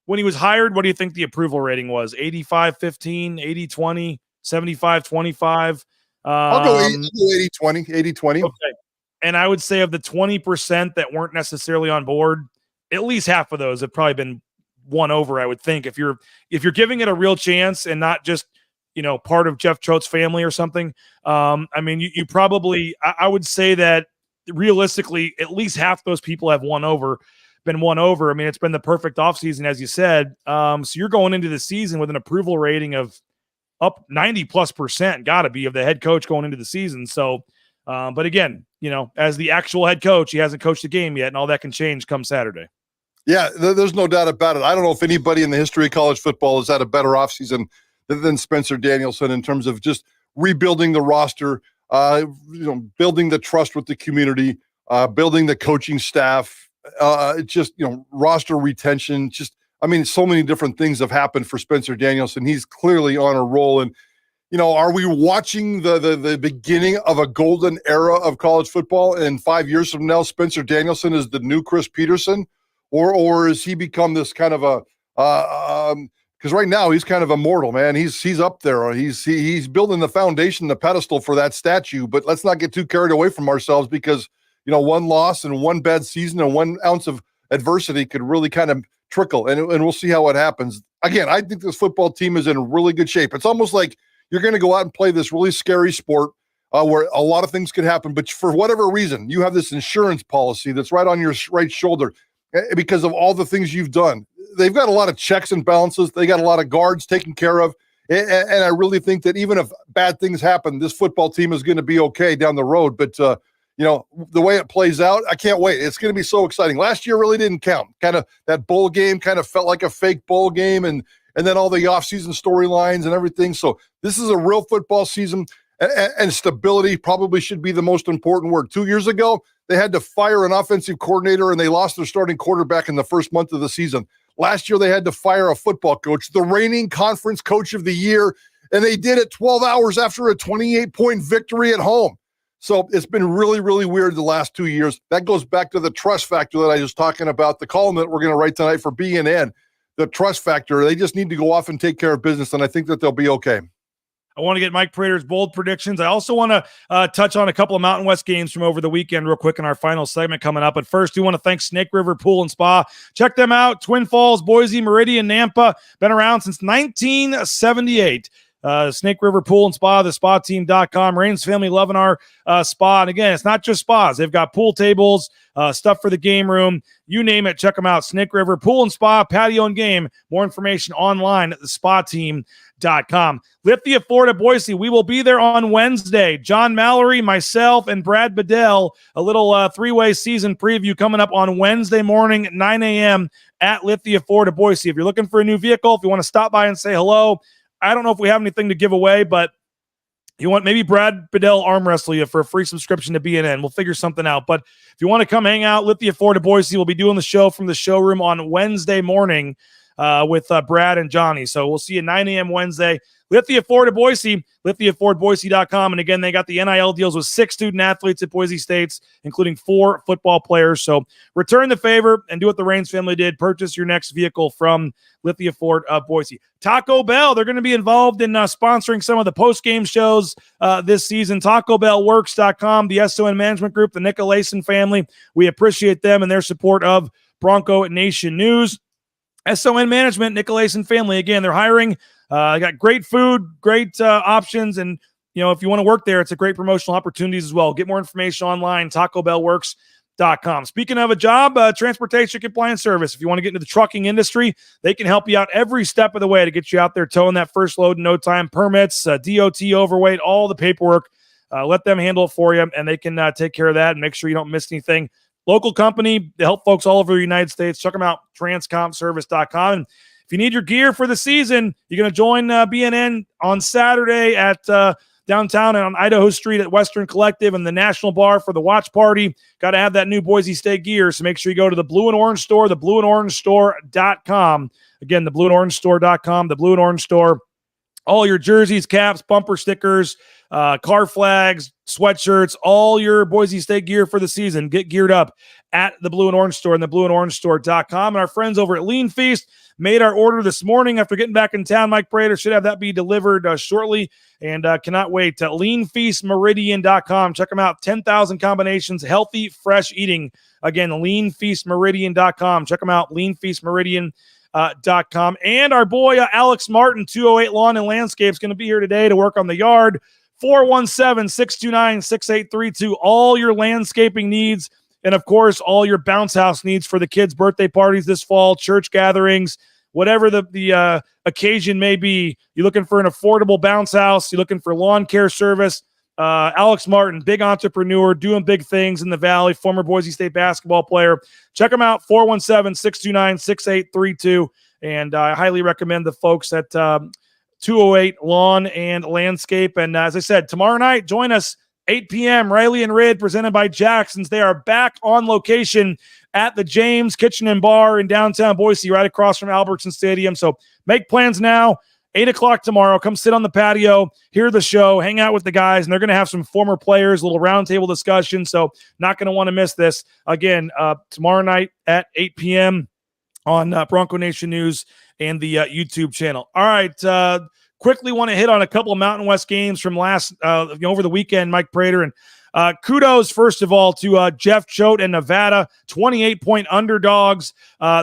when he was hired, what do you think the approval rating was? 85-15, 80-20, 75-25? I'll go 80-20, 80-20. Okay. And I would say of the 20% that weren't necessarily on board, at least half of those have probably been won over, I would think. If you're giving it a real chance and not just, part of Jeff Choate's family or something, you probably, I would say that realistically, at least half those people have been won over. It's been the perfect offseason, as you said. So you're going into the season with an approval rating of up 90+%, gotta be, of the head coach going into the season. So, but again, as the actual head coach, he hasn't coached a game yet, and all that can change come Saturday. Yeah, there's no doubt about it. I don't know if anybody in the history of college football has had a better offseason than Spencer Danielson in terms of just rebuilding the roster, building the trust with the community, building the coaching staff, roster retention. So many different things have happened for Spencer Danielson. He's clearly on a roll. And, are we watching the beginning of a golden era of college football? And 5 years from now, Spencer Danielson is the new Chris Peterson? Or has he become this kind of because right now he's kind of immortal, man. He's up there. He's building the foundation, the pedestal for that statue. But let's not get too carried away from ourselves because, one loss and one bad season and 1 ounce of adversity could really kind of trickle. And we'll see how it happens. Again, I think this football team is in really good shape. It's almost like you're going to go out and play this really scary sport where a lot of things could happen. But for whatever reason, you have this insurance policy that's right on your right shoulder because of all the things you've done. They've got a lot of checks and balances. They got a lot of guards taken care of. And I really think that even if bad things happen, this football team is going to be okay down the road. But, the way it plays out, I can't wait. It's going to be so exciting. Last year really didn't count. Kind of that bowl game kind of felt like a fake bowl game. And then all the offseason storylines and everything. So this is a real football season. And stability probably should be the most important word. 2 years ago, they had to fire an offensive coordinator and they lost their starting quarterback in the first month of the season. Last year, they had to fire a football coach, the reigning conference coach of the year, and they did it 12 hours after a 28-point victory at home. So it's been really, really weird the last 2 years. That goes back to the trust factor that I was talking about, the column that we're going to write tonight for BNN, the trust factor. They just need to go off and take care of business, and I think that they'll be okay. I want to get Mike Prater's bold predictions. I also want to touch on a couple of Mountain West games from over the weekend real quick in our final segment coming up. But first, we want to thank Snake River Pool and Spa. Check them out. Twin Falls, Boise, Meridian, Nampa. Been around since 1978. Snake River Pool and Spa, thespateam.com. Rains family loving our spa. And again, it's not just spas. They've got pool tables, stuff for the game room. You name it, check them out. Snake River Pool and Spa, patio and game. More information online at thespateam.com. Lithia Florida Boise. We will be there on Wednesday. John Mallory, myself, and Brad Bedell. A little three-way season preview coming up on Wednesday morning at 9 a.m. at Lithia Florida Boise. If you're looking for a new vehicle, if you want to stop by and say hello, I don't know if we have anything to give away, but you want maybe Brad Bedell arm wrestle you for a free subscription to BNN. We'll figure something out. But if you want to come hang out, Lithia Florida Boise, we'll be doing the show from the showroom on Wednesday morning with Brad and Johnny. So we'll see you 9 a.m. Wednesday. Lithia Florida Boise, lithiafordboise.com. And again, they got the NIL deals with 6 student athletes at Boise State, including 4 football players. So return the favor and do what the Rains family did. Purchase your next vehicle from Lithia Ford of Boise. Taco Bell, they're going to be involved in sponsoring some of the post-game shows this season. TacoBellWorks.com, the SON Management Group, the Nicolason family. We appreciate them and their support of Bronco Nation News. SON Management, Nicolason family. Again, they're hiring. Got great food, great options, and if you want to work there, it's a great promotional opportunities as well. Get more information online, TacoBellWorks.com. Speaking of a job, transportation compliance service. If you want to get into the trucking industry, they can help you out every step of the way to get you out there towing that first load in no time. Permits, DOT overweight, all the paperwork. Let them handle it for you, and they can take care of that and make sure you don't miss anything. Local company, they help folks all over the United States. Check them out, transcompservice.com. And if you need your gear for the season, you're going to join BNN on Saturday at downtown and on Idaho Street at Western Collective and the National Bar for the watch party. Got to have that new Boise State gear, so make sure you go to the Blue and Orange Store, theblueandorangestore.com. Again, theblueandorangestore.com, the Blue and Orange Store. All your jerseys, caps, bumper stickers, car flags, sweatshirts, all your Boise State gear for the season. Get geared up at the Blue and Orange Store and theblueandorangestore.com. And our friends over at Lean Feast made our order this morning after getting back in town. Mike Prater should have that be delivered shortly, and cannot wait. LeanFeastMeridian.com. Check them out. 10,000 combinations, healthy, fresh eating. Again, LeanFeastMeridian.com. Check them out. LeanFeastMeridian.com. And our boy Alex Martin, 208 Lawn and Landscape, is going to be here today to work on the yard. 417-629-6832. All your landscaping needs, and of course, all your bounce house needs for the kids' birthday parties this fall, church gatherings, whatever the occasion may be. You're looking for an affordable bounce house. You're looking for lawn care service. Alex Martin, big entrepreneur, doing big things in the Valley, former Boise State basketball player. Check him out, 417-629-6832. And I highly recommend the folks at 208 Lawn and Landscape. And as I said, tomorrow night, join us, 8 p.m., Riley and Rid, presented by Jackson's. They are back on location at the James Kitchen and Bar in downtown Boise, right across from Albertson Stadium. So make plans now. 8 o'clock tomorrow. Come sit on the patio, hear the show, hang out with the guys, and they're going to have some former players, a little roundtable discussion, so not going to want to miss this. Again, tomorrow night at 8 p.m. on Bronco Nation News and the YouTube channel. All right, quickly want to hit on a couple of Mountain West games from last over the weekend, Mike Prater, and kudos, first of all, to Jeff Choate and Nevada, 28-point underdogs.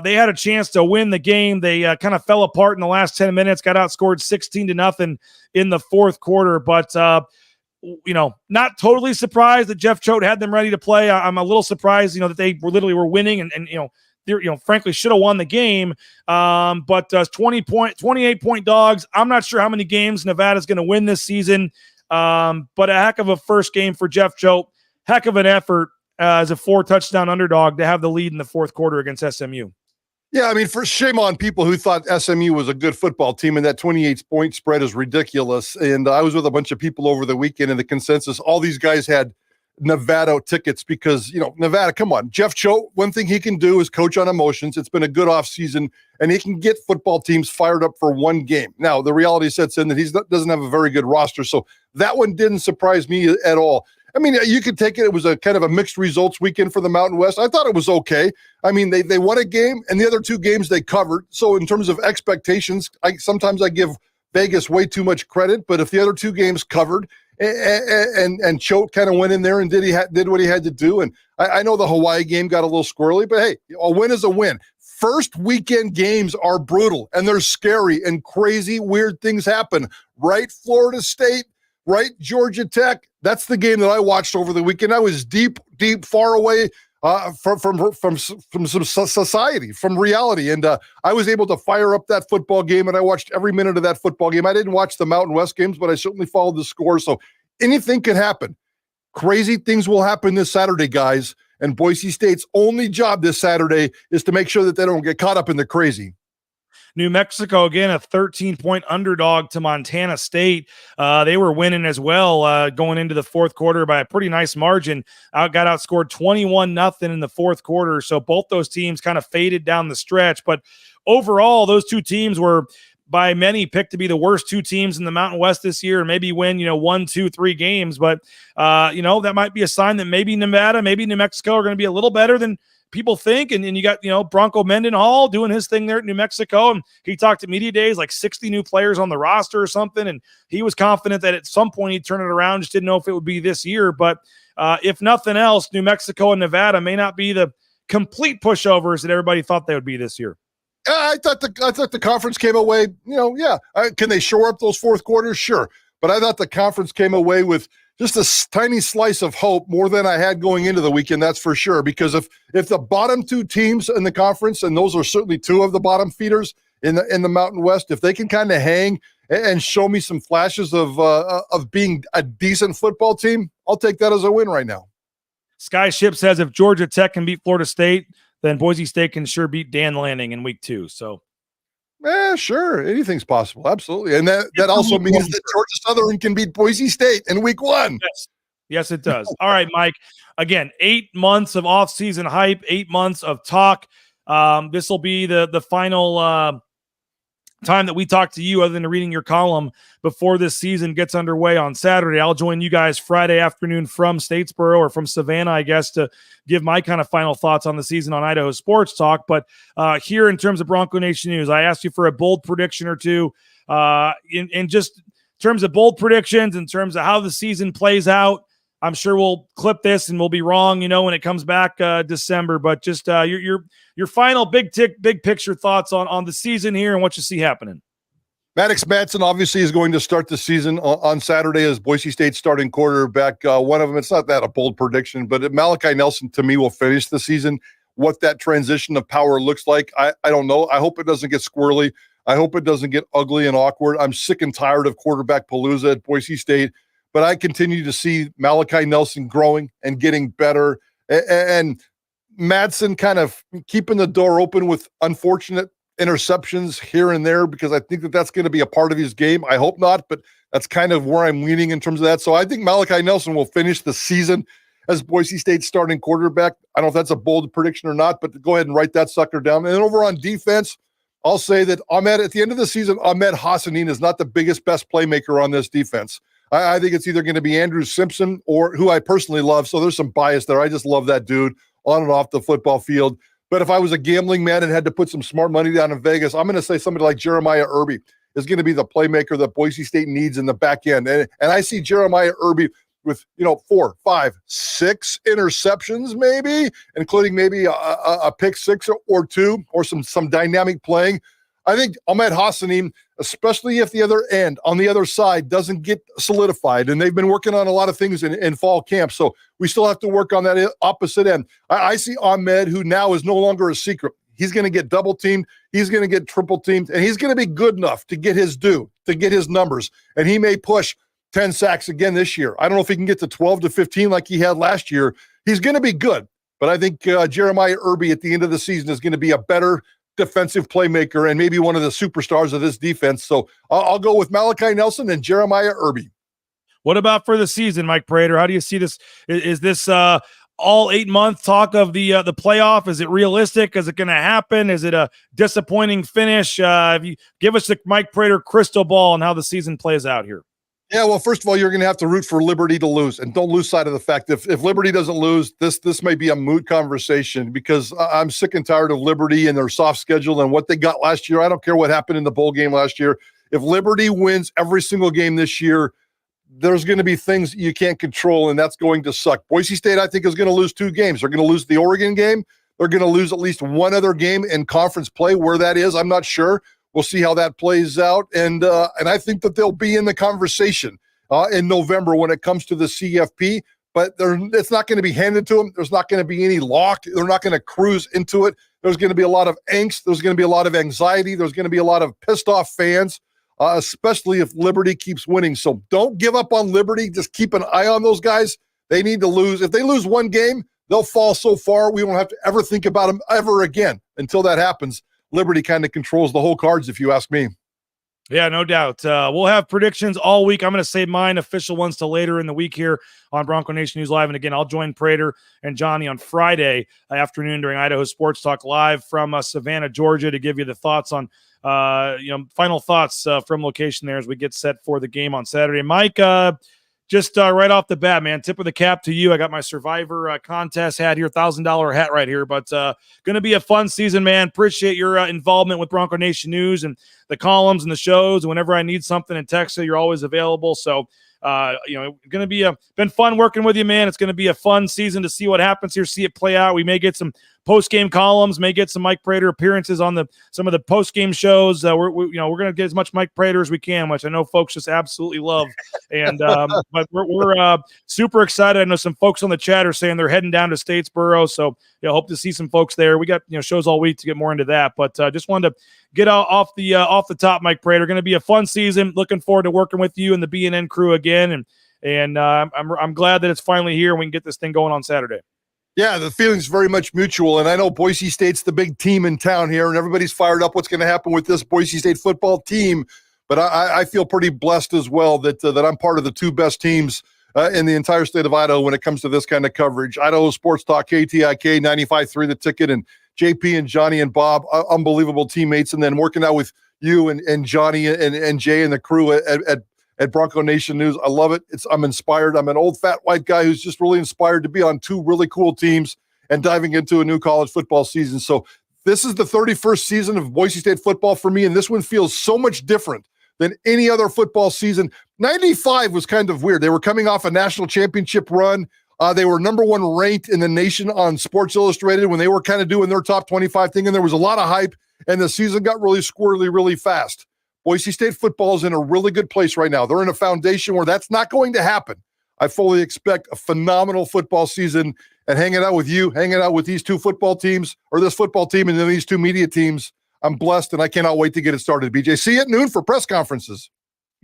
They had a chance to win the game. They kind of fell apart in the last 10 minutes, got outscored 16-0 in the fourth quarter. But, not totally surprised that Jeff Choate had them ready to play. I'm a little surprised, that they were winning and frankly should have won the game. But 28-point dogs. I'm not sure how many games Nevada's going to win this season. But a heck of a first game for Jeff Choate. Heck of an effort as a 4-touchdown underdog to have the lead in the fourth quarter against SMU. Yeah, I mean, for shame on people who thought SMU was a good football team, and that 28-point spread is ridiculous. And I was with a bunch of people over the weekend, and the consensus, all these guys had Nevada tickets because, Nevada, come on. Jeff Choate, one thing he can do is coach on emotions. It's been a good offseason, and he can get football teams fired up for one game. Now, the reality sets in that he doesn't have a very good roster, so that one didn't surprise me at all. I mean, you could take it. It was a kind of a mixed results weekend for the Mountain West. I thought it was okay. I mean, they won a game, and the other two games they covered. So in terms of expectations, sometimes I give Vegas way too much credit, but if the other two games covered and Choate kind of went in there and did what he had to do, and I know the Hawaii game got a little squirrely, but hey, a win is a win. First weekend games are brutal, and they're scary, and crazy, weird things happen. Right, Florida State, right, Georgia Tech. That's the game that I watched over the weekend. I was deep, far away from some society, from reality. And I was able to fire up that football game, and I watched every minute of that football game. I didn't watch the Mountain West games, but I certainly followed the score. So anything can happen. Crazy things will happen this Saturday, guys. And Boise State's only job this Saturday is to make sure that they don't get caught up in the crazy. New Mexico, again, a 13-point underdog to Montana State. They were winning as well going into the fourth quarter by a pretty nice margin. Got outscored 21-0 in the fourth quarter. So both those teams kind of faded down the stretch. But overall, those two teams were by many picked to be the worst two teams in the Mountain West this year and maybe win, 1, 2, 3 games. But, that might be a sign that maybe Nevada, maybe New Mexico are going to be a little better than people think. And you got, Bronco Mendenhall doing his thing there at New Mexico. And he talked at media days, like 60 new players on the roster or something. And he was confident that at some point he'd turn it around. Just didn't know if it would be this year. But if nothing else, New Mexico and Nevada may not be the complete pushovers that everybody thought they would be this year. I thought the conference came away, can they shore up those fourth quarters? Sure. But I thought the conference came away with just a tiny slice of hope, more than I had going into the weekend, that's for sure. Because if the bottom two teams in the conference, and those are certainly two of the bottom feeders in the Mountain West, if they can kind of hang and show me some flashes of being a decent football team, I'll take that as a win right now. Skyship says if Georgia Tech can beat Florida State, then Boise State can sure beat Dan Lanning in week 2. So, sure. Anything's possible. Absolutely. And that also means that Georgia Southern can beat Boise State in week 1. Yes, it does. All right, Mike. Again, 8 months of off-season hype, 8 months of talk. This will be the final time that we talk to you, other than reading your column before this season gets underway on Saturday. I'll join you guys Friday afternoon from Statesboro or from Savannah, I guess, to give my kind of final thoughts on the season on Idaho Sports Talk. But here in terms of Bronco Nation News, I asked you for a bold prediction or two in just terms of bold predictions, in terms of how the season plays out. I'm sure we'll clip this and we'll be wrong, when it comes back December. But just your final big picture thoughts on the season here and what you see happening. Maddox Madsen obviously is going to start the season on Saturday as Boise State starting quarterback. One of them, it's not that a bold prediction, but Malachi Nelson to me will finish the season. What that transition of power looks like, I don't know. I hope it doesn't get squirrely. I hope it doesn't get ugly and awkward. I'm sick and tired of quarterback palooza at Boise State. But I continue to see Malachi Nelson growing and getting better, and Madsen kind of keeping the door open with unfortunate interceptions here and there, because I think that's going to be a part of his game. I hope not, but that's kind of where I'm leaning in terms of that. So I think Malachi Nelson will finish the season as Boise State's starting quarterback. I don't know if that's a bold prediction or not, but go ahead and write that sucker down. And then over on defense, I'll say that at the end of the season, Ahmed Hassanin is not the best playmaker on this defense. I think it's either going to be Andrew Simpson, or who I personally love. So there's some bias there. I just love that dude on and off the football field. But if I was a gambling man and had to put some smart money down in Vegas, I'm going to say somebody like Jeremiah Irby is going to be the playmaker that Boise State needs in the back end. And I see Jeremiah Irby with, 4, 5, 6 interceptions, maybe, including maybe a pick 6 or 2, or some dynamic playing. I think Ahmed Hassanin, especially if the other end on the other side doesn't get solidified, and they've been working on a lot of things in fall camp, so we still have to work on that opposite end. I see Ahmed, who now is no longer a secret. He's going to get double teamed, he's going to get triple teamed, and he's going to be good enough to get his due, to get his numbers, and he may push 10 sacks again this year. I don't know if he can get to 12 to 15 like he had last year. He's going to be good, but I think Jeremiah Irby at the end of the season is going to be a better defensive playmaker and maybe one of the superstars of this defense. So I'll go with Malachi Nelson and Jeremiah Irby. What about for the season, Mike Prater? How do you see this? Is this all 8 month talk of the playoff? Is it realistic? Is it going to happen? Is it a disappointing finish? If you give us the Mike Prater crystal ball on how the season plays out here. Yeah, well, first of all, you're going to have to root for Liberty to lose, and don't lose sight of the fact that if Liberty doesn't lose, this may be a moot conversation, because I'm sick and tired of Liberty and their soft schedule and what they got last year. I don't care what happened in the bowl game last year. If Liberty wins every single game this year, there's going to be things you can't control, and that's going to suck. Boise State, I think, is going to lose 2 games. They're going to lose the Oregon game. They're going to lose at least one other game in conference play. Where that is, I'm not sure. We'll see how that plays out. And I think that they'll be in the conversation in November when it comes to the CFP. But it's not going to be handed to them. There's not going to be any lock. They're not going to cruise into it. There's going to be a lot of angst. There's going to be a lot of anxiety. There's going to be a lot of pissed off fans, especially if Liberty keeps winning. So don't give up on Liberty. Just keep an eye on those guys. They need to lose. If they lose one game, they'll fall so far we won't have to ever think about them ever again. Until that happens, Liberty kind of controls the whole cards, if you ask me. Yeah, no doubt. We'll have predictions all week. I'm going to save mine, official ones, till later in the week here on Bronco Nation News Live. And again, I'll join Prater and Johnny on Friday afternoon during Idaho Sports Talk live from Savannah, Georgia, to give you the thoughts on, final thoughts from location there as we get set for the game on Saturday. Mike, just right off the bat, man, tip of the cap to you. I got my Survivor contest hat here, $1,000 hat right here, but going to be a fun season, man. Appreciate your involvement with Bronco Nation News and the columns and the shows. And whenever I need something in Texas, you're always available. So, going to be been fun working with you, man. It's going to be a fun season to see what happens here, see it play out. We may get some post-game columns, may get some Mike Prater appearances on some of the post-game shows. We're going to get as much Mike Prater as we can, which I know folks just absolutely love. And but we're super excited. I know some folks on the chat are saying they're heading down to Statesboro, so hope to see some folks there. We got shows all week to get more into that, but just wanted to get off the top, Mike Prater. Going to be a fun season. Looking forward to working with you and the BNN crew again, and I'm glad that it's finally here and we can get this thing going on Saturday. Yeah, the feeling's very much mutual, and I know Boise State's the big team in town here, and everybody's fired up what's going to happen with this Boise State football team, but I feel pretty blessed as well that I'm part of the 2 best teams in the entire state of Idaho when it comes to this kind of coverage. Idaho Sports Talk, KTIK, 95.3 The Ticket, and JP and Johnny and Bob, unbelievable teammates, and then working out with you and Johnny and Jay and the crew at Bronco Nation News. I love it. I'm inspired. I'm an old fat white guy who's just really inspired to be on 2 really cool teams and diving into a new college football season. So this is the 31st season of Boise State football for me, and this one feels so much different than any other football season. 95 was kind of weird. They were coming off a national championship run. They were number 1 ranked in the nation on Sports Illustrated when they were kind of doing their top 25 thing, and there was a lot of hype, and the season got really squirrely really fast. Boise State football is in a really good place right now. They're in a foundation where that's not going to happen. I fully expect a phenomenal football season, and hanging out with you, hanging out with these 2 football teams, or this football team and then these 2 media teams, I'm blessed, and I cannot wait to get it started. BJ, see you at noon for press conferences.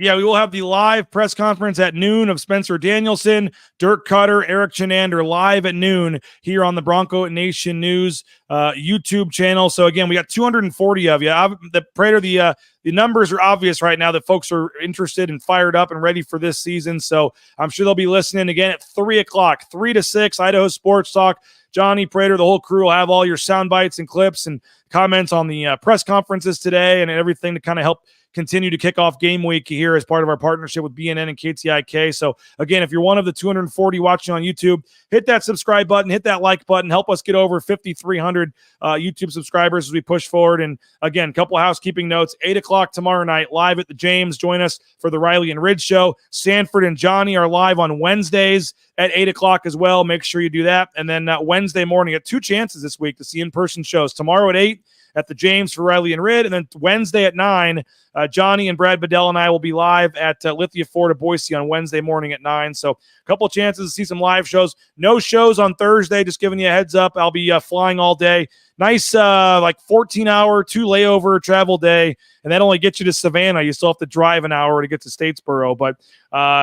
Yeah, we will have the live press conference at noon of Spencer Danielson, Dirk Cutter, Eric Chenander live at noon here on the Bronco Nation News YouTube channel. So again, we got 240 of you. The Prater, the numbers are obvious right now that folks are interested and fired up and ready for this season. So I'm sure they'll be listening again at 3 o'clock, 3 to 6, Idaho Sports Talk. Johnny Prater, the whole crew will have all your sound bites and clips and comments on the press conferences today and everything to kind of help continue to kick off game week here as part of our partnership with BNN and KTIK. So again, if you're one of the 240 watching on YouTube, hit that subscribe button, hit that like button, help us get over 5,300 YouTube subscribers as we push forward. And again, a couple of housekeeping notes, 8 o'clock tomorrow night, live at the James. Join us for the Riley and Ridge show. Sanford and Johnny are live on Wednesdays at 8 o'clock as well. Make sure you do that. And then Wednesday morning at 2 chances this week to see in-person shows. Tomorrow at 8 at the James for Riley and Rid, and then Wednesday at 9, Johnny and Brad Bedell and I will be live at Lithia Ford of Boise on Wednesday morning at 9. So a couple of chances to see some live shows. No shows on Thursday, just giving you a heads up. I'll be flying all day. Nice 14-hour, 2 layover travel day, and that only gets you to Savannah. You still have to drive an hour to get to Statesboro, but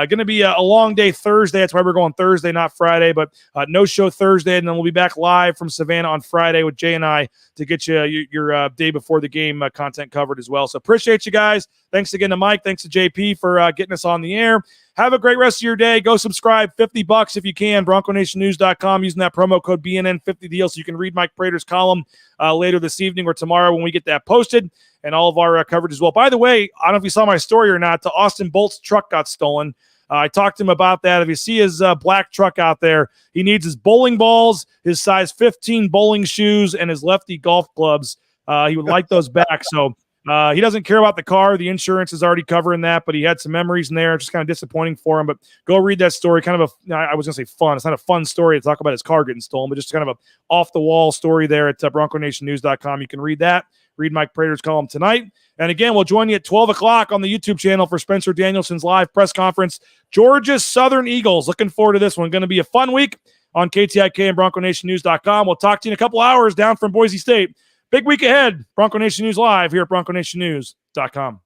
going to be a long day Thursday. That's why we're going Thursday, not Friday, but no show Thursday, and then we'll be back live from Savannah on Friday with Jay and I to get you your day before the game content covered as well. So appreciate you guys. Thanks again to Mike. Thanks to JP for getting us on the air. Have a great rest of your day. Go subscribe, $50 if you can, BroncoNationNews.com, using that promo code BNN50 deal so you can read Mike Prater's column later this evening or tomorrow when we get that posted, and all of our coverage as well. By the way, I don't know if you saw my story or not, the Austin Bolt's truck got stolen. I talked to him about that. If you see his black truck out there, he needs his bowling balls, his size 15 bowling shoes, and his lefty golf clubs. He would like those back. So He doesn't care about the car. The insurance is already covering that, but he had some memories in there. Just kind of disappointing for him. But go read that story. Kind of I was going to say fun. It's not a fun story to talk about his car getting stolen, but just kind of a off-the-wall story there at BroncoNationNews.com. You can read that. Read Mike Prater's column tonight. And again, we'll join you at 12 o'clock on the YouTube channel for Spencer Danielson's live press conference. Georgia Southern Eagles. Looking forward to this one. Going to be a fun week on KTIK and BroncoNationNews.com. We'll talk to you in a couple hours down from Boise State. Big week ahead. Bronco Nation News Live here at BroncoNationNews.com.